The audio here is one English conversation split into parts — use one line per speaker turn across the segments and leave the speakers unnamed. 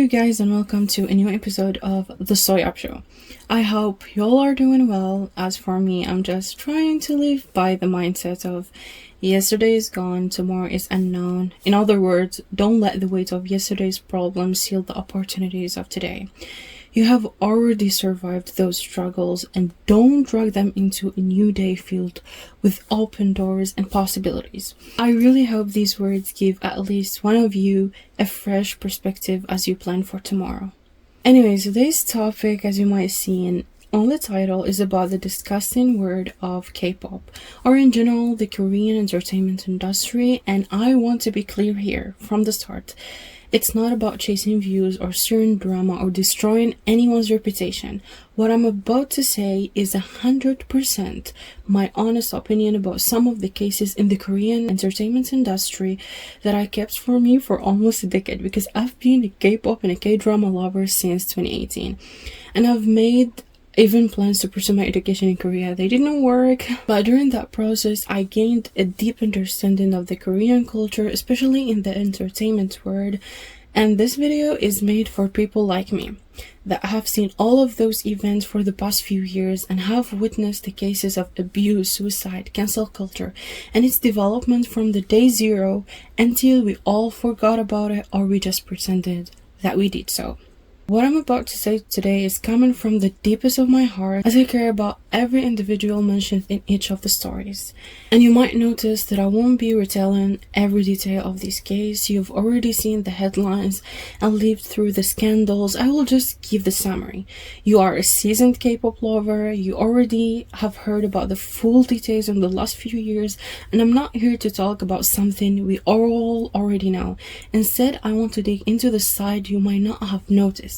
you guys, and welcome to a new episode of The Soy Up Show. I hope y'all are doing well. As for me, I'm just trying to live by the mindset of yesterday is gone, tomorrow is unknown. In other words, don't let the weight of yesterday's problems seal the opportunities of today. You have already survived those struggles, and don't drag them into a new day filled with open doors and possibilities. I really hope these words give at least one of you a fresh perspective as you plan for tomorrow. Anyways, today's topic, as you might see on the title, is about the disgusting word of K-pop, or in general, the Korean entertainment industry, and I want to be clear here from the start. It's not about chasing views or stirring drama or destroying anyone's reputation. What I'm about to say is 100% my honest opinion about some of the cases in the Korean entertainment industry that I kept for me for almost a decade, because I've been a K-pop and a K-drama lover since 2018. And I've made even plans to pursue my education in Korea. They didn't work, but during that process, I gained a deep understanding of the Korean culture, especially in the entertainment world. And this video is made for people like me that have seen all of those events for the past few years and have witnessed the cases of abuse, suicide, cancel culture, and its development from the day zero until we all forgot about it or we just pretended that we did so. What I'm about to say today is coming from the deepest of my heart, as I care about every individual mentioned in each of the stories. And you might notice that I won't be retelling every detail of this case. You've already seen the headlines and lived through the scandals. I will just give the summary. You are a seasoned K-pop lover. You already have heard about the full details in the last few years, and I'm not here to talk about something we all already know. Instead, I want to dig into the side you might not have noticed.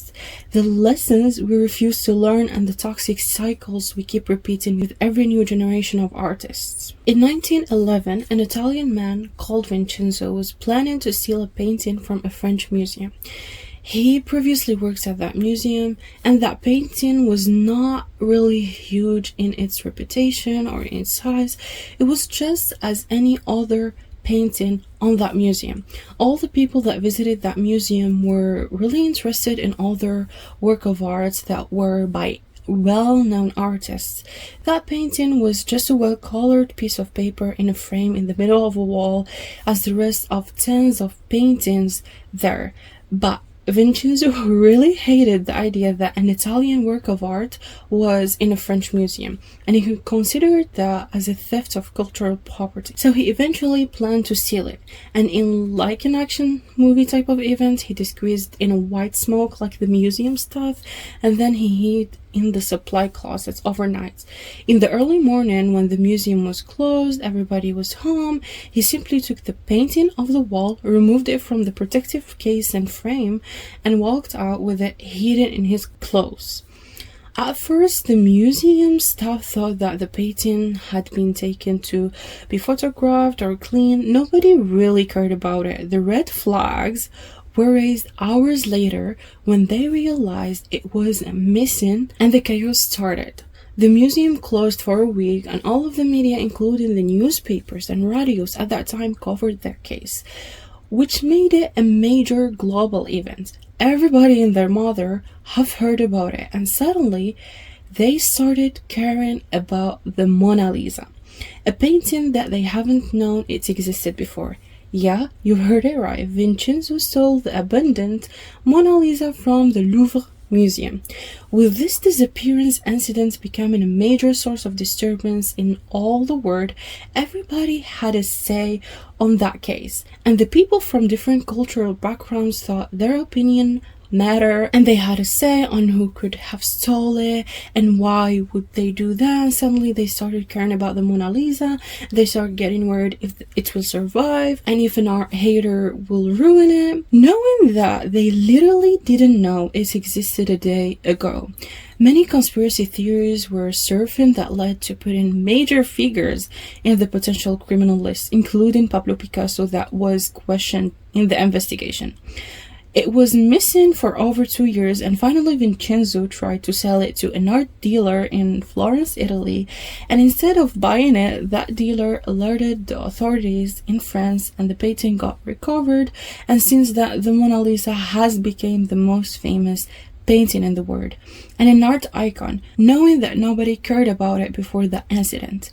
The lessons we refuse to learn and the toxic cycles we keep repeating with every new generation of artists. In 1911, an Italian man called Vincenzo was planning to steal a painting from a French museum. He previously worked at that museum, and that painting was not really huge in its reputation or in its size. It was just as any other painting on that museum. All the people that visited that museum were really interested in other work of art that were by well-known artists. That painting was just a well-colored piece of paper in a frame in the middle of a wall, as the rest of tens of paintings there. But Vincenzo really hated the idea that an Italian work of art was in a French museum, and he considered that as a theft of cultural property. So he eventually planned to steal it, and in like an action movie type of event, he disguised in a white smoke like the museum stuff, and then he hid in the supply closets overnight. In the early morning, when the museum was closed, everybody was home, he simply took the painting off the wall, removed it from the protective case and frame, and walked out with it hidden in his clothes. At first, the museum staff thought that the painting had been taken to be photographed or cleaned. Nobody really cared about it. The red flags were raised hours later when they realized it was missing, and the chaos started. The museum closed for a week, and all of the media, including the newspapers and radios at that time, covered their case, which made it a major global event. Everybody and their mother have heard about it, and suddenly they started caring about the Mona Lisa, a painting that they haven't known it existed before. Yeah, you heard it right. Vincenzo stole the abandoned Mona Lisa from the Louvre Museum, with this disappearance incident becoming a major source of disturbance in all the world. Everybody had a say on that case, and the people from different cultural backgrounds thought their opinion matter, and they had a say on who could have stole it and why would they do that. And suddenly they started caring about the Mona Lisa. They started getting worried if it will survive and if an art hater will ruin it, knowing that they literally didn't know it existed a day ago. Many conspiracy theories were surfing that led to putting major figures in the potential criminal list, including Pablo Picasso, that was questioned in the investigation. It was missing for over 2 years, and finally Vincenzo tried to sell it to an art dealer in Florence, Italy. And instead of buying it, that dealer alerted the authorities in France, and the painting got recovered. And since that, the Mona Lisa has become the most famous painting in the world, and an art icon, knowing that nobody cared about it before the incident.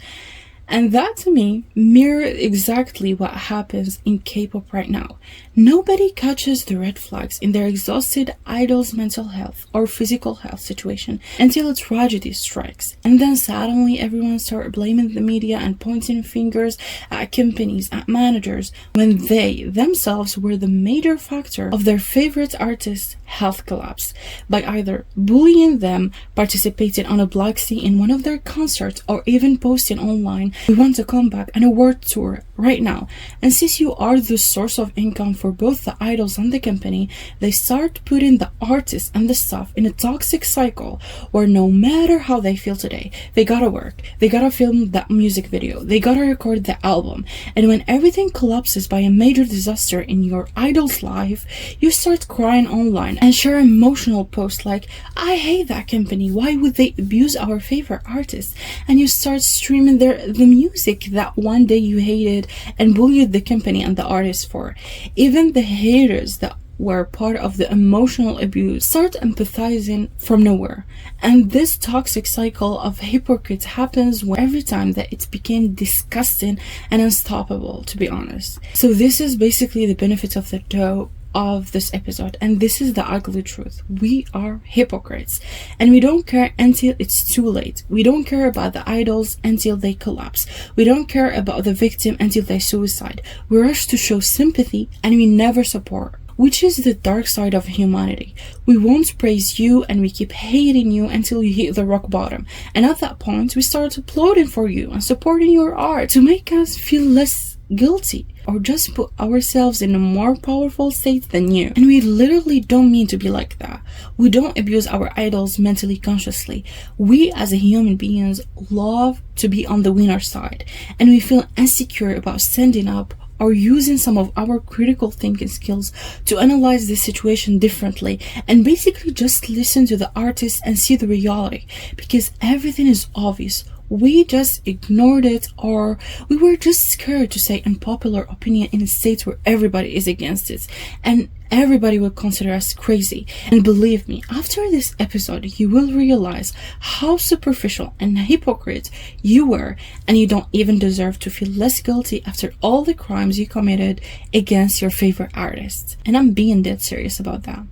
And that, to me, mirrored exactly what happens in K-pop right now. Nobody catches the red flags in their exhausted idol's mental health or physical health situation until a tragedy strikes. And then suddenly everyone starts blaming the media and pointing fingers at companies, at managers, when they themselves were the major factor of their favorite artist's health collapse by either bullying them, participating on a black sea in one of their concerts, or even posting online, "We want a comeback and a world tour right now." And since you are the source of income for both the idols and the company, they start putting the artists and the staff in a toxic cycle where no matter how they feel today, they gotta work, they gotta film that music video, they gotta record the album. And when everything collapses by a major disaster in your idol's life, you start crying online and share emotional posts like, "I hate that company, why would they abuse our favorite artists?" And you start streaming the music that one day you hated and bullied the company and the artist for. Even the haters that were part of the emotional abuse start empathizing from nowhere. And this toxic cycle of hypocrites happens every time that it became disgusting and unstoppable, to be honest. So this is basically the benefit of the doubt of this episode, and this is the ugly truth. We are hypocrites, and we don't care until it's too late. We don't care about the idols until they collapse. We don't care about the victim until they suicide. We rush to show sympathy, and we never support, which is the dark side of humanity. We won't praise you, and we keep hating you until you hit the rock bottom. And at that point, we start applauding for you and supporting your art to make us feel less guilty, or just put ourselves in a more powerful state than you. And we literally don't mean to be like that. We don't abuse our idols mentally, consciously. We as a human beings love to be on the winner side, and we feel insecure about standing up or using some of our critical thinking skills to analyze the situation differently and basically just listen to the artist and see the reality, because everything is obvious. We just ignored it, or we were just scared to say unpopular opinion in a state where everybody is against it and everybody will consider us crazy. And believe me, after this episode, you will realize how superficial and hypocrite you were, and you don't even deserve to feel less guilty after all the crimes you committed against your favorite artists. And I'm being dead serious about that.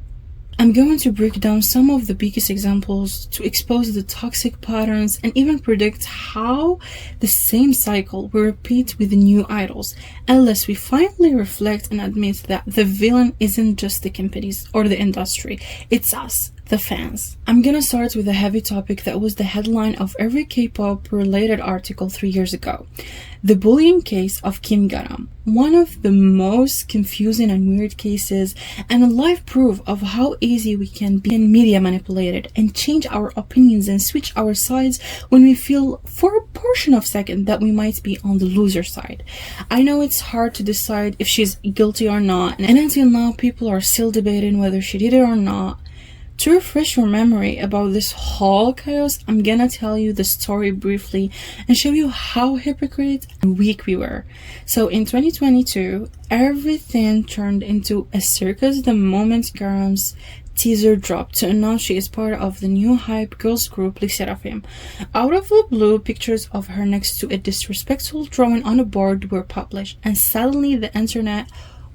I'm going to break down some of the biggest examples to expose the toxic patterns and even predict how the same cycle will repeat with the new idols, unless we finally reflect and admit that the villain isn't just the companies or the industry, it's us, the fans. I'm gonna start with a heavy topic that was the headline of every K-pop related article 3 years ago. The bullying case of Kim Garam, one of the most confusing and weird cases, and a live proof of how easy we can be media manipulated and change our opinions and switch our sides when we feel for a portion of a second that we might be on the loser side. I know it's hard to decide if she's guilty or not, and until now people are still debating whether she did it or not. To refresh your memory about this whole chaos, I'm gonna tell you the story briefly and show you how hypocrite and weak we were. So in 2022, everything turned into a circus the moment Garam's teaser dropped to announce she is part of the new hype girls group Les Seraphim. Out of the blue, pictures of her next to a disrespectful drawing on a board were published, and suddenly the internet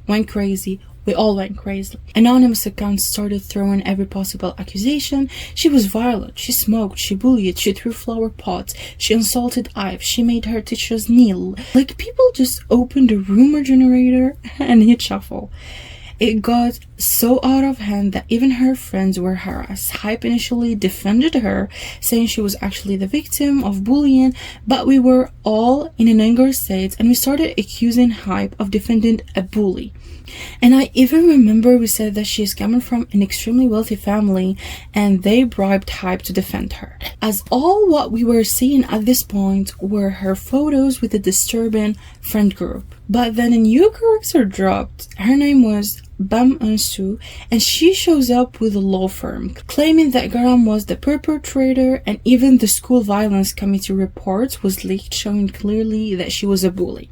went crazy. We all went crazy. Anonymous accounts started throwing every possible accusation. She was violent, she smoked, she bullied, she threw flower pots, she insulted Ive, she made her teachers kneel. Like, people just opened a rumor generator and hit shuffle. It got so out of hand that even her friends were harassed. Hype initially defended her, saying she was actually the victim of bullying, but we were all in an anger state and we started accusing Hype of defending a bully. And I even remember we said that she is coming from an extremely wealthy family and they bribed Hype to defend her, as all what we were seeing at this point were her photos with a disturbing friend group. But then a new character dropped. Her name was Bam Unsu, and she shows up with a law firm, claiming that Garam was the perpetrator, and even the school violence committee report was leaked, showing clearly that she was a bully.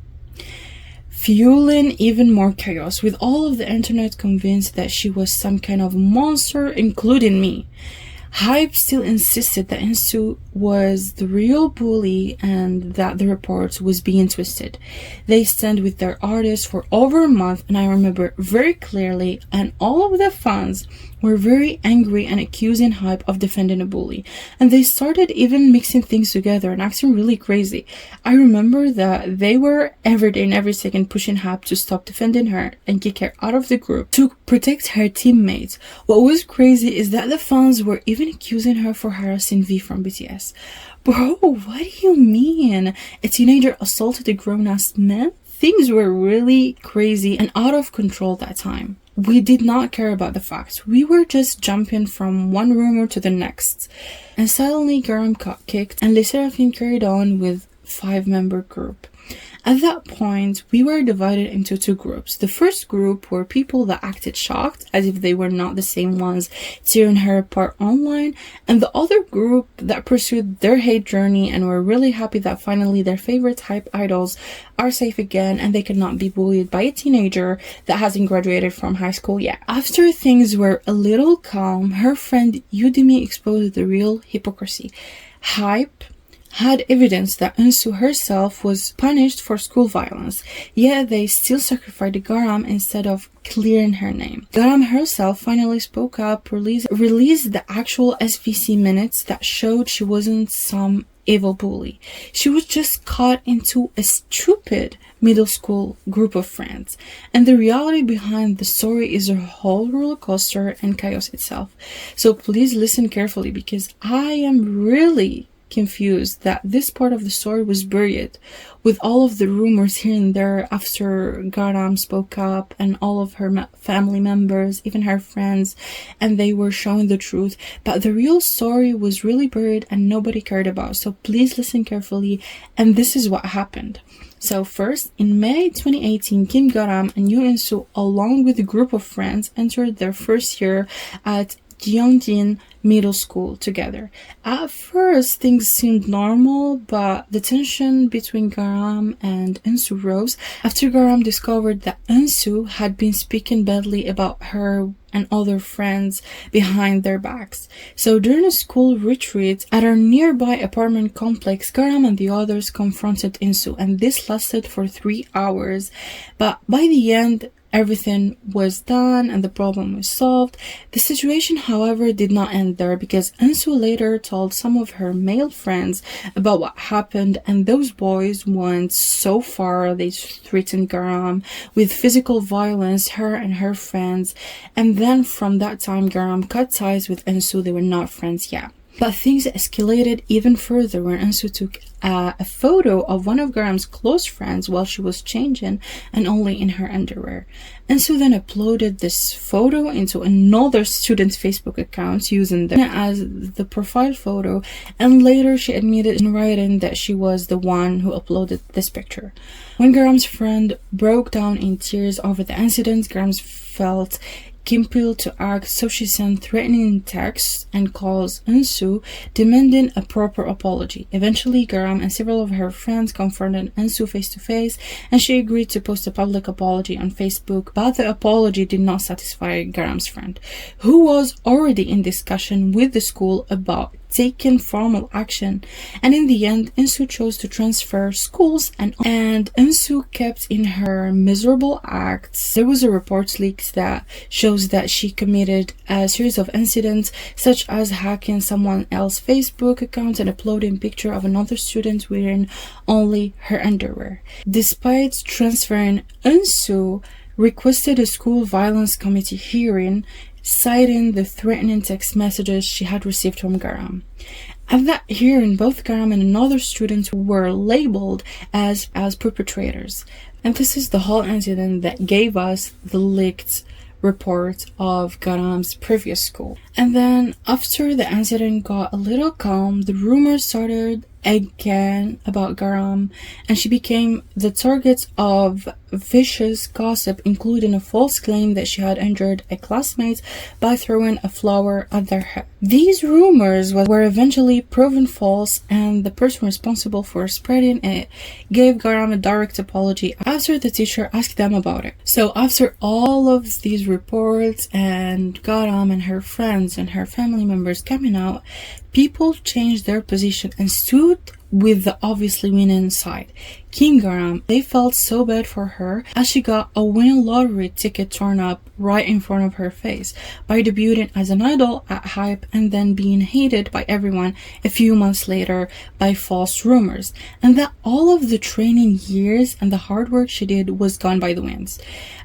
Fueling even more chaos, with all of the internet convinced that she was some kind of monster, including me. Hype still insisted that Insu was the real bully and that the report was being twisted. They stand with their artist for over a month, and I remember very clearly, and all of the fans were very angry and accusing Hype of defending a bully. And they started even mixing things together and acting really crazy. I remember that they were every day and every second pushing Hype to stop defending her and kick her out of the group to protect her teammates. What was crazy is that the fans were even accusing her for harassing V from BTS. Bro, what do you mean? A teenager assaulted a grown-ass man? Things were really crazy and out of control that time. We did not care about the facts. We were just jumping from one rumor to the next. And suddenly Garam got kicked and Le Seraphim carried on with 5-member group. At that point, we were divided into 2 groups. The first group were people that acted shocked, as if they were not the same ones tearing her apart online, and the other group that pursued their hate journey and were really happy that finally their favorite Hype idols are safe again and they cannot be bullied by a teenager that hasn't graduated from high school yet. After things were a little calm, her friend Udemy exposed the real hypocrisy. Hype had evidence that Unsu herself was punished for school violence, yet they still sacrificed Garam instead of clearing her name. Garam herself finally spoke up, released the actual SVC minutes that showed she wasn't some evil bully. She was just caught into a stupid middle school group of friends. And the reality behind the story is a whole roller coaster and chaos itself. So please listen carefully, because I am really confused that this part of the story was buried with all of the rumors here and there after Garam spoke up and all of her family members, even her friends, and they were showing the truth. But the real story was really buried and nobody cared about. So please listen carefully, and this is what happened. So first, in May 2018, Kim Garam and Yoo In-soo, along with a group of friends, entered their first year at Gyeongjin Middle School together. At first, things seemed normal, but the tension between Garam and Eunsu rose after Garam discovered that Eunsu had been speaking badly about her and other friends behind their backs. So during a school retreat at our nearby apartment complex, Garam and the others confronted Eunsu, and this lasted for 3 hours. But by the end, everything was done and the problem was solved. The situation, however, did not end there, because Eunsu later told some of her male friends about what happened, and those boys went so far they threatened Garam with physical violence, her and her friends. And then from that time, Garam cut ties with Eunsu. They were not friends yet. But things escalated even further when Eunsu took a photo of one of Garam's close friends while she was changing and only in her underwear. Eunsu then uploaded this photo into another student's Facebook account using them as the profile photo, and later she admitted in writing that she was the one who uploaded this picture. When Garam's friend broke down in tears over the incident, Garam felt compelled to act, so she sent threatening texts and calls Eunsu, demanding a proper apology. Eventually, Garam and several of her friends confronted Eunsu face to face, and she agreed to post a public apology on Facebook, but the apology did not satisfy Garam's friend, who was already in discussion with the school about taking formal action. And in the end, Eunsu chose to transfer schools, and Eunsu kept in her miserable acts. There was a report leaked that shows that she committed a series of incidents, such as hacking someone else's Facebook account and uploading a picture of another student wearing only her underwear. Despite transferring, Eunsu requested a school violence committee hearing, citing the threatening text messages she had received from Garam. At that hearing, both Garam and another student were labeled as perpetrators. And this is the whole incident that gave us the leaked report of Garam's previous school. And then after the incident got a little calm, the rumors started again about Garam, and she became the target of vicious gossip, including a false claim that she had injured a classmate by throwing a flower at their head. These rumors were eventually proven false, and the person responsible for spreading it gave Garam a direct apology after the teacher asked them about it. So after all of these reports and Garam and her friends and her family members coming out, people changed their position and stood with the obviously winning side, Kim Garam. They felt so bad for her as she got a winning lottery ticket torn up right in front of her face by debuting as an idol at Hype and then being hated by everyone a few months later by false rumors, and that all of the training years and the hard work she did was gone by the winds.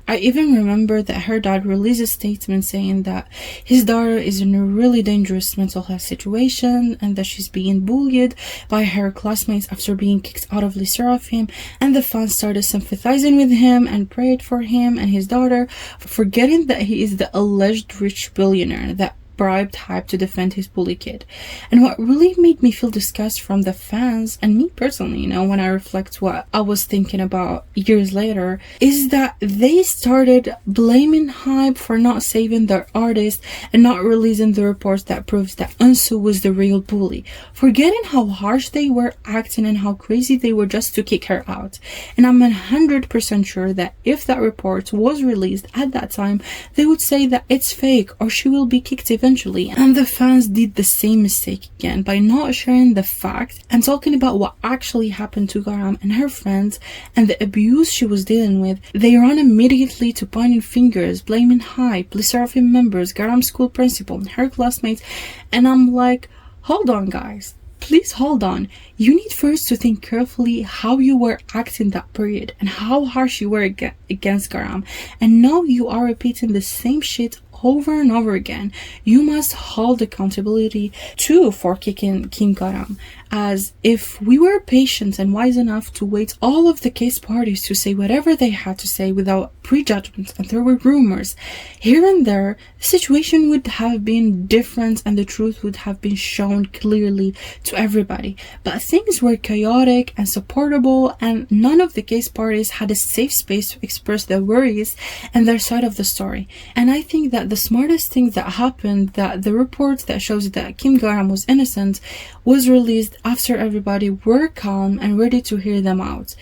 I even remember that her dad released a statement saying that his daughter is in a really dangerous mental health situation and that she's being bullied by her classmates after being kicked out of Les Seraphim, and the fans started sympathizing with him and prayed for him and his daughter, forgetting that he is the alleged rich billionaire that bribed Hype to defend his bully kid. And what really made me feel disgust from the fans, and me personally, when I reflect what I was thinking about years later, is that they started blaming Hype for not saving their artist and not releasing the reports that proves that Unsu was the real bully, forgetting how harsh they were acting and how crazy they were just to kick her out. And I'm 100% sure that if that report was released at that time, they would say that it's fake or she will be kicked eventually. And the fans did the same mistake again by not sharing the fact and talking about what actually happened to Garam and her friends and the abuse she was dealing with. They ran immediately to pointing fingers, blaming Hype, Les Seraphim members, Garam's school principal, and her classmates. And I'm like, hold on, guys. Please hold on. You need first to think carefully how you were acting that period and how harsh you were against Garam. And now you are repeating the same shit over and over again. You must hold accountability too for kicking Kim Garam, as if we were patient and wise enough to wait all of the case parties to say whatever they had to say without prejudgments and there were rumors here and there, the situation would have been different and the truth would have been shown clearly to everybody. But things were chaotic and supportable, and none of the case parties had a safe space to express their worries and their side of the story. And I think that the smartest thing that happened, that the report that shows that Kim Garam was innocent was released after everybody were calm and ready to hear them out.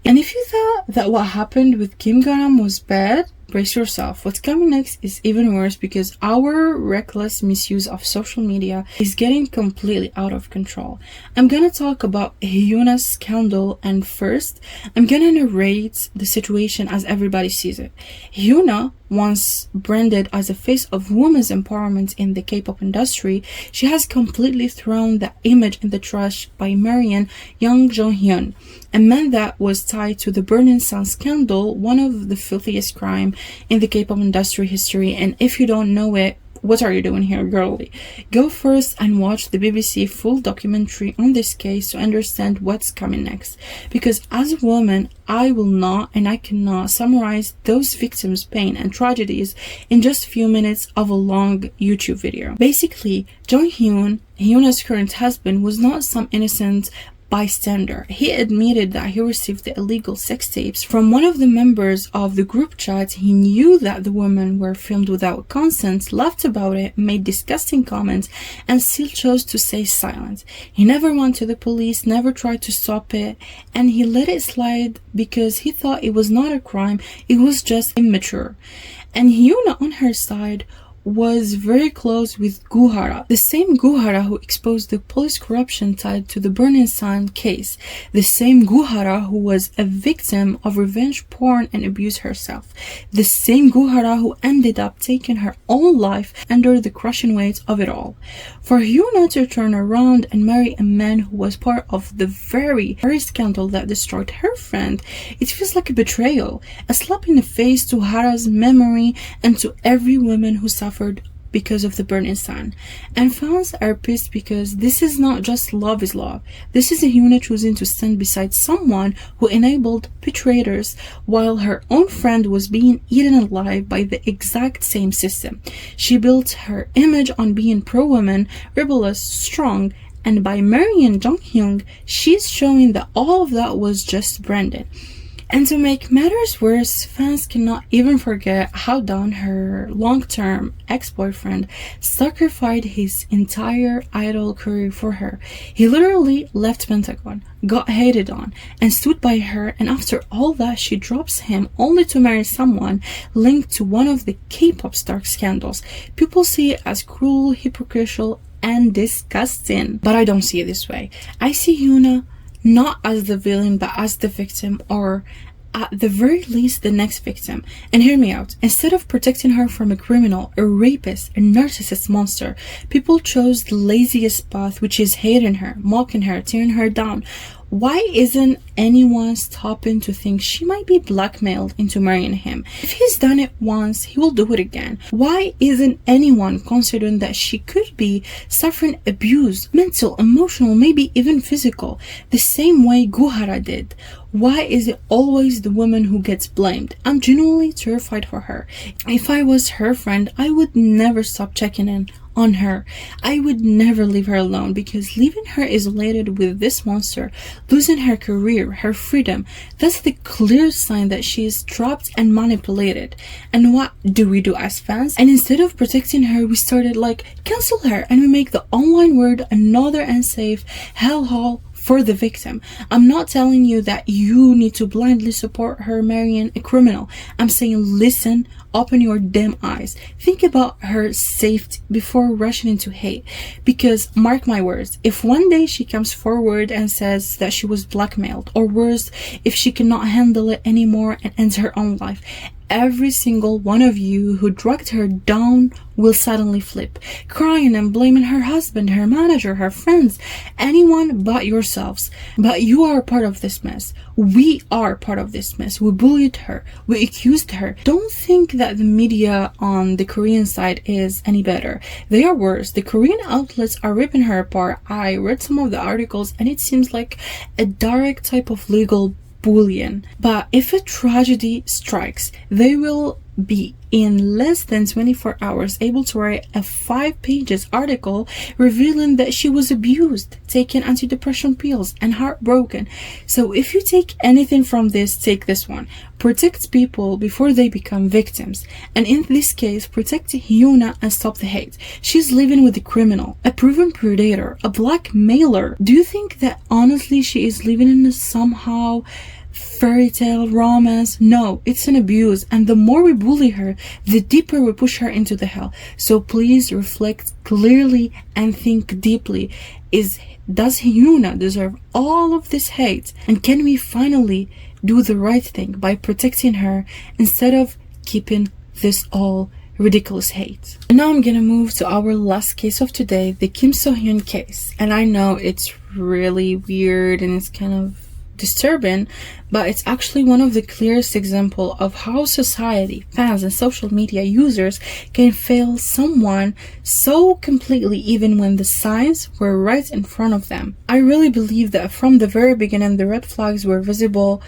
And if you thought that what happened with Kim Garam was bad, brace yourself. What's coming next is even worse, because our reckless misuse of social media is getting completely out of control. I'm gonna talk about Hyuna's scandal, and first, I'm gonna narrate the situation as everybody sees it. Hyuna, once branded as a face of women's empowerment in the K-pop industry, she has completely thrown that image in the trash by marrying young Jonghyun, a man that was tied to the Burning Sun scandal, one of the filthiest crime in the K-pop industry history. And if you don't know it, what are you doing here, girlie? Go first and watch the BBC full documentary on this case to understand what's coming next. Because as a woman, I will not and I cannot summarize those victims' pain and tragedies in just a few minutes of a long YouTube video. Basically, Jonghyun, Hyuna's current husband, was not some innocent bystander. He admitted that he received the illegal sex tapes from one of the members of the group chat. He knew that the women were filmed without consent, laughed about it, made disgusting comments, and still chose to stay silent. He never went to the police, never tried to stop it, and he let it slide because he thought it was not a crime, it was just immature. And Hyuna, on her side, was very close with Guhara, the same Guhara who exposed the police corruption tied to the Burning Sun case, the same Guhara who was a victim of revenge porn and abuse herself, the same Guhara who ended up taking her own life under the crushing weight of it all. For Hyuna to turn around and marry a man who was part of the very scandal that destroyed her friend, it feels like a betrayal, a slap in the face to Hara's memory and to every woman who suffered because of the Burning Sun. And fans are pissed because this is not just love is love. This is a Hyuna choosing to stand beside someone who enabled betrayers while her own friend was being eaten alive by the exact same system. She built her image on being pro-woman, rebellious, strong, and by marrying Jonghyun, she's showing that all of that was just branded. And to make matters worse, fans cannot even forget how Don, her long-term ex-boyfriend, sacrificed his entire idol career for her. He literally left Pentagon, got hated on, and stood by her, and after all that she drops him only to marry someone linked to one of the K-pop star scandals. People see it as cruel, hypocritical, and disgusting. But I don't see it this way. I see Yuna not as the villain but as the victim, or at the very least the next victim. And hear me out. Instead of protecting her from a criminal, a rapist, a narcissist monster, people chose the laziest path, which is hating her, mocking her, tearing her down. Why isn't anyone stopping to think she might be blackmailed into marrying him? If he's done it once, he will do it again. Why isn't anyone considering that she could be suffering abuse, mental, emotional, maybe even physical, the same way Guhara did? Why is it always the woman who gets blamed? I'm genuinely terrified for her. If I was her friend, I would never stop checking in on her. I would never leave her alone, because leaving her isolated with this monster, losing her career, her freedom, that's the clear sign that she is trapped and manipulated. And what do we do as fans? And instead of protecting her, we started cancel her, and we make the online world another unsafe hellhole for the victim. I'm not telling you that you need to blindly support her marrying a criminal. I'm saying listen, open your damn eyes. Think about her safety before rushing into hate. Because mark my words, if one day she comes forward and says that she was blackmailed, or worse, if she cannot handle it anymore and ends her own life, every single one of you who dragged her down will suddenly flip, crying and blaming her husband, her manager, her friends, anyone but yourselves. But you are part of this mess. We are part of this mess. We bullied her. We accused her. Don't think that the media on the Korean side is any better. They are worse. The Korean outlets are ripping her apart. I read some of the articles and it seems like a direct type of legal bullying. But if a tragedy strikes, they will be in less than 24 hours able to write a 5-page article revealing that she was abused, taking antidepressant pills, and heartbroken. So if you take anything from this, take this one. Protect people before they become victims. And in this case, protect Hyuna and stop the hate. She's living with a criminal, a proven predator, a blackmailer. Do you think that honestly she is living in a somehow fairy tale romance? No, it's an abuse, and the more we bully her, the deeper we push her into the hell. So please reflect clearly and think deeply. Does Hyuna deserve all of this hate? And can we finally do the right thing by protecting her instead of keeping this all ridiculous hate? And now I'm gonna move to our last case of today, the Kim So-hyun case. And I know it's really weird and it's kind of disturbing, but it's actually one of the clearest examples of how society, fans, and social media users can fail someone so completely even when the signs were right in front of them. I really believe that from the very beginning the red flags were visible,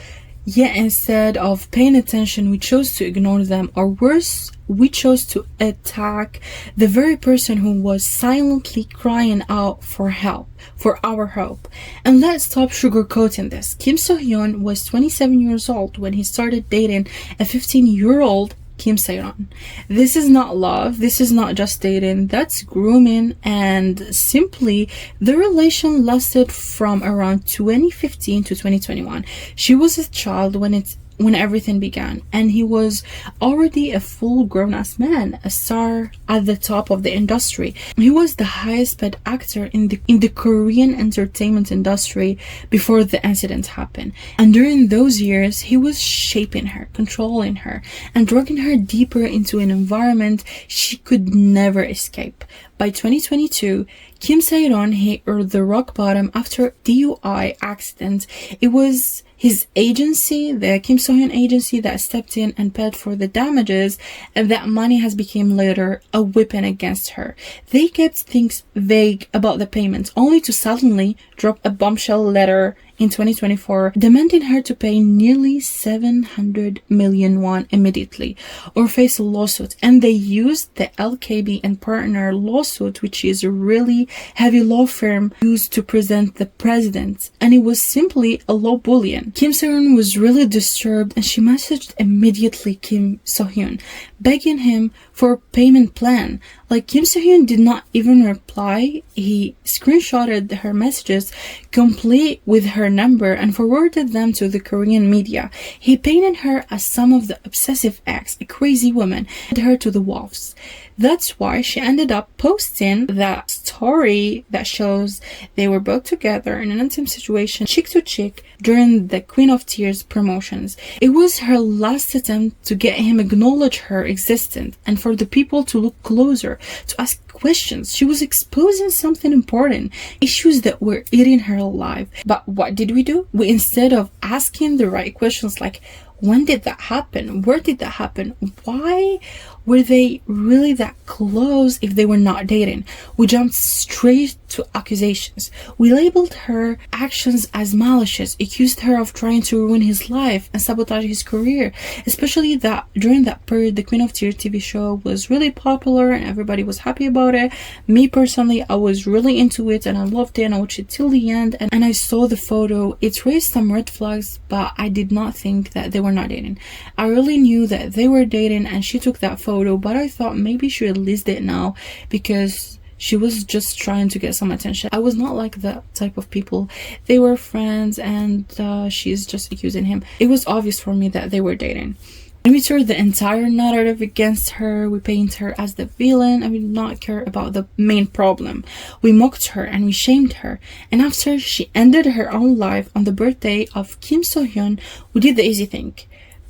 yet instead of paying attention we chose to ignore them, or worse, we chose to attack the very person who was silently crying out for help, for our help. And let's stop sugarcoating this. Kim So-hyun was 27 years old when he started dating a 15-year-old Kim Se-ron. This is not love, this is not just dating, that's grooming, and simply the relation lasted from around 2015 to 2021. She was a child when everything began, and he was already a full grown-ass man, a star at the top of the industry. He was the highest paid actor in the Korean entertainment industry before the incident happened. And during those years, he was shaping her, controlling her, and dragging her deeper into an environment she could never escape. By 2022, Kim Se-ron hit the rock bottom after DUI accident. It was his agency, the Kim So-hyun agency, that stepped in and paid for the damages, and that money has become later a weapon against her. They kept things vague about the payments, only to suddenly drop a bombshell letter in 2024, demanding her to pay nearly 700 million won immediately or face a lawsuit. And they used the LKB and partner lawsuit, which is a really heavy law firm used to present the president. And it was simply a low bullion. Kim So-hyun was really disturbed and she messaged immediately Kim So-hyun, begging him for a payment plan. Like, Kim So-hyun did not even reply. He screenshotted her messages complete with her number and forwarded them to the Korean media. He painted her as some of the obsessive ex, a crazy woman, and her to the wolves. That's why she ended up posting that story that shows they were both together in an intimate situation, cheek to cheek, during the Queen of Tears promotions. It was her last attempt to get him acknowledge her existence and for the people to look closer, to ask questions. She was exposing something important, issues that were eating her alive. But what did we do? We, instead of asking the right questions like, when did that happen? Where did that happen? Why were they really that close if they were not dating? We jumped straight to accusations. We labeled her actions as malicious, accused her of trying to ruin his life and sabotage his career, especially that during that period the Queen of Tears TV show was really popular and everybody was happy about it. Me personally, I was really into it and I loved it and I watched it till the end, and I saw the photo. It raised some red flags, but I did not think that they were not dating. I really knew that they were dating and she took that photo, but I thought maybe she released it now because she was just trying to get some attention. I was not like that type of people. They were friends and she's just accusing him. It was obvious for me that they were dating. And we turned the entire narrative against her. We paint her as the villain and we did not care about the main problem. We mocked her and we shamed her. And after she ended her own life on the birthday of Kim So-hyun, we did the easy thing,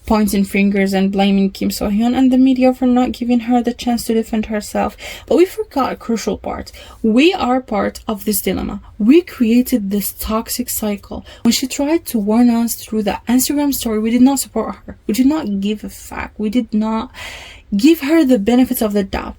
pointing fingers and blaming Kim So-hyun and the media for not giving her the chance to defend herself. But we forgot a crucial part. We are part of this dilemma. We created this toxic cycle. When she tried to warn us through that Instagram story, we did not support her. We did not give a fuck. We did not give her the benefits of the doubt.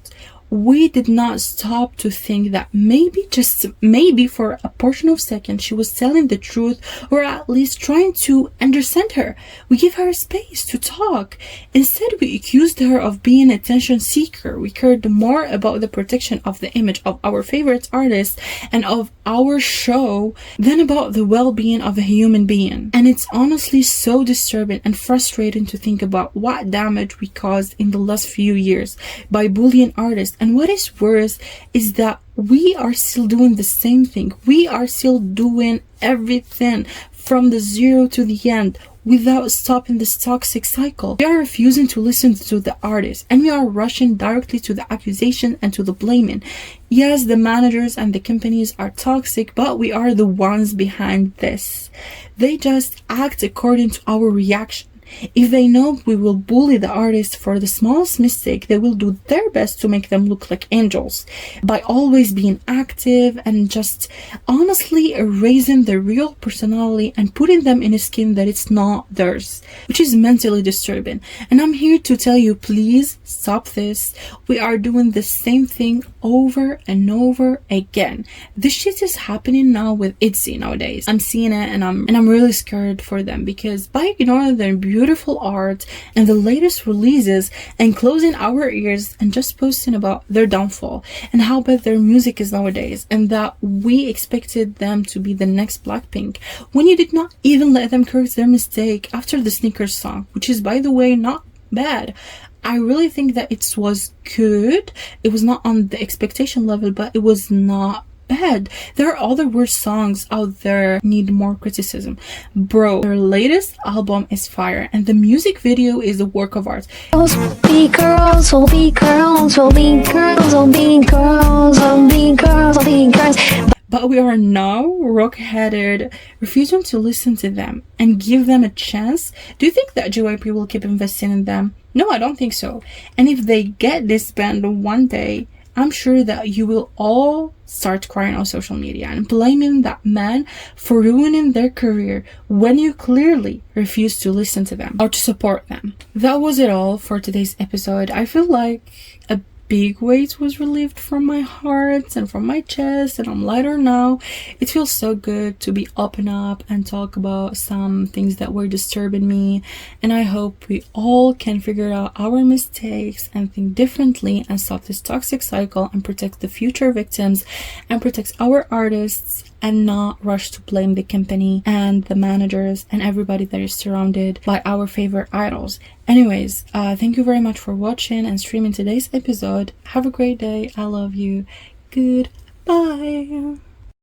We did not stop to think that maybe, just maybe for a portion of a second, she was telling the truth or at least trying to understand her. We gave her space to talk. Instead, we accused her of being an attention seeker. We cared more about the protection of the image of our favorite artist and of our show than about the well-being of a human being. And it's honestly so disturbing and frustrating to think about what damage we caused in the last few years by bullying artists. And what is worse is that we are still doing the same thing. We are still doing everything from the zero to the end without stopping this toxic cycle. We are refusing to listen to the artists and we are rushing directly to the accusation and to the blaming. Yes, the managers and the companies are toxic, but we are the ones behind this. They just act according to our reaction. If they know we will bully the artist for the smallest mistake, they will do their best to make them look like angels by always being active and just honestly erasing their real personality and putting them in a skin that it's not theirs, which is mentally disturbing. And I'm here to tell you, please stop this. We are doing the same thing over and over again. This shit is happening now with ITZY nowadays. I'm seeing it and I'm really scared for them because by ignoring their beautiful art and the latest releases and closing our ears and just posting about their downfall and how bad their music is nowadays and that we expected them to be the next Blackpink when you did not even let them correct their mistake after the Sneakers song, which is, by the way, not bad. I really think that it was good. It was not on the expectation level, but it was not bad. There are other worse songs out there need more criticism. Bro, their latest album is fire and the music video is a work of art.
Girls be girls, will be girls, will be girls, will be girls, will be girls, will be girls.
But we are now rock-headed, refusing to listen to them and give them a chance. Do you think that JYP will keep investing in them? No, I don't think so. And if they get disbanded one day, I'm sure that you will all start crying on social media and blaming that man for ruining their career when you clearly refuse to listen to them or to support them. That was it all for today's episode. I feel like a big weight was relieved from my heart and from my chest, and I'm lighter now. It feels so good to be open up and talk about some things that were disturbing me, and I hope we all can figure out our mistakes and think differently and stop this toxic cycle and protect the future victims and protect our artists and not rush to blame the company and the managers and everybody that is surrounded by our favorite idols. Anyways, thank you very much for watching and streaming today's episode. Have a great day. I love you. Goodbye.